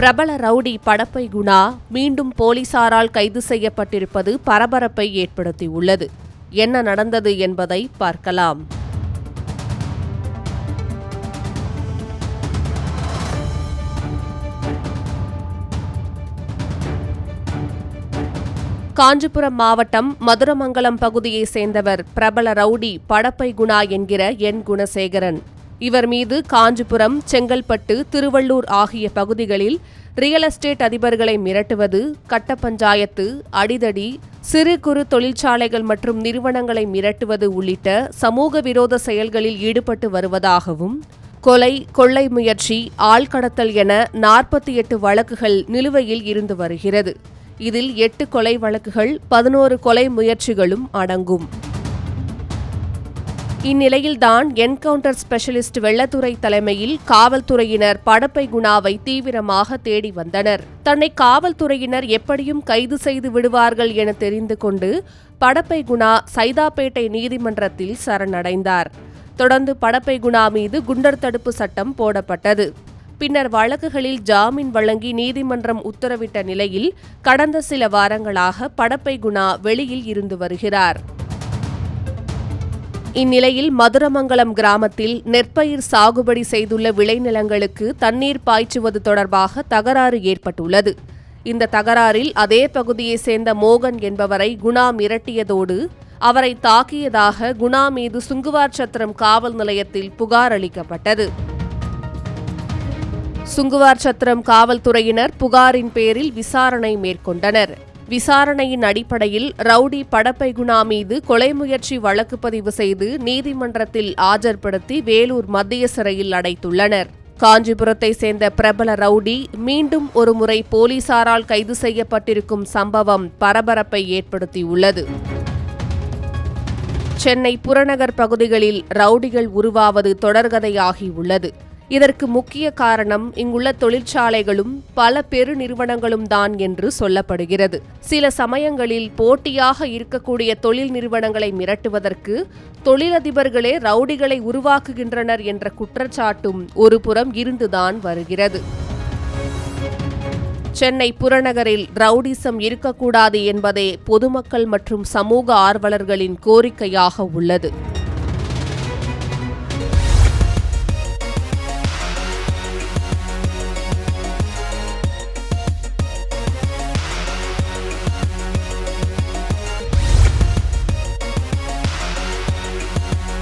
பிரபல ரவுடி படப்பை குணா மீண்டும் போலீசாரால் கைது செய்யப்பட்டிருப்பது பரபரப்பை ஏற்படுத்தியுள்ளது. என்ன நடந்தது என்பதை பார்க்கலாம். காஞ்சிபுரம் மாவட்டம் மதுரமங்கலம் பகுதியைச் சேர்ந்தவர் பிரபல ரவுடி படப்பை குணா என்கிற என் குணசேகரன். இவர் மீது காஞ்சிபுரம், செங்கல்பட்டு, திருவள்ளூர் ஆகிய பகுதிகளில் ரியல் எஸ்டேட் அதிபர்களை மிரட்டுவது, கட்ட பஞ்சாயத்து, அடிதடி, சிறு குறு தொழிற்சாலைகள் மற்றும் நிறுவனங்களை மிரட்டுவது உள்ளிட்ட சமூக விரோத செயல்களில் ஈடுபட்டு வருவதாகவும், கொலை, கொள்ளை முயற்சி, ஆள்கடத்தல் என 48 வழக்குகள் நிலுவையில் இருந்து வருகிறது. இதில் 8 கொலை வழக்குகள், 11 கொலை முயற்சிகளும் அடங்கும். இந்நிலையில்தான் என்கவுண்டர் ஸ்பெஷலிஸ்ட் வெள்ளத்துறை தலைமையில் காவல்துறையினர் படப்பை குணாவை தீவிரமாக தேடி வந்தனர். தன்னை காவல்துறையினர் எப்படியும் கைது செய்து விடுவார்கள் என தெரிந்து கொண்டு படப்பை குணா சைதாப்பேட்டை நீதிமன்றத்தில் சரணடைந்தார். தொடர்ந்து படப்பை குணா மீது குண்டர் தடுப்பு சட்டம் போடப்பட்டது. பின்னர் வழக்குகளில் ஜாமீன் வழங்கி நீதிமன்றம் உத்தரவிட்ட நிலையில் கடந்த சில வாரங்களாக படப்பை குணா வெளியில் இருந்து வருகிறார். இந்நிலையில் மதுரமங்கலம் கிராமத்தில் நெற்பயிர் சாகுபடி செய்துள்ள விளைநிலங்களுக்கு தண்ணீர் பாய்ச்சுவது தொடர்பாக தகராறு ஏற்பட்டுள்ளது. இந்த தகராறில் அதே பகுதியைச் சேர்ந்த மோகன் என்பவரை குணா மிரட்டியதோடு அவரை தாக்கியதாக குணா மீது சுங்குவார்சத்திரம் காவல் நிலையத்தில் புகார் அளிக்கப்பட்டது. சுங்குவார்சத்திரம் காவல்துறையினர் புகாரின் பேரில் விசாரணை மேற்கொண்டனர். விசாரணையின் அடிப்படையில் ரவுடி படப்பை குணா மீது கொலை முயற்சி வழக்கு பதிவு செய்து நீதிமன்றத்தில் ஆஜர்படுத்தி வேலூர் மத்திய சிறையில் அடைத்துள்ளனர். காஞ்சிபுரத்தை சேர்ந்த பிரபல ரவுடி மீண்டும் ஒருமுறை போலீசாரால் கைது செய்யப்பட்டிருக்கும் சம்பவம் பரபரப்பை ஏற்படுத்தியுள்ளது. சென்னை புறநகர் பகுதிகளில் ரவுடிகள் உருவாவது தொடர்கதையாகியுள்ளது. இதற்கு முக்கிய காரணம் இங்குள்ள தொழிற்சாலைகளும் பல பெருநிறுவனங்களும் தான் என்று சொல்லப்படுகிறது. சில சமயங்களில் போட்டியாக இருக்கக்கூடிய தொழில் நிறுவனங்களை மிரட்டுவதற்கு தொழிலதிபர்களே ரவுடிகளை உருவாக்குகின்றனர் என்ற குற்றச்சாட்டும் ஒருபுறம் இருந்துதான் வருகிறது. சென்னை புறநகரில் ரவுடிசம் இருக்கக்கூடாது என்பதே பொதுமக்கள் மற்றும் சமூக ஆர்வலர்களின் கோரிக்கையாக உள்ளது.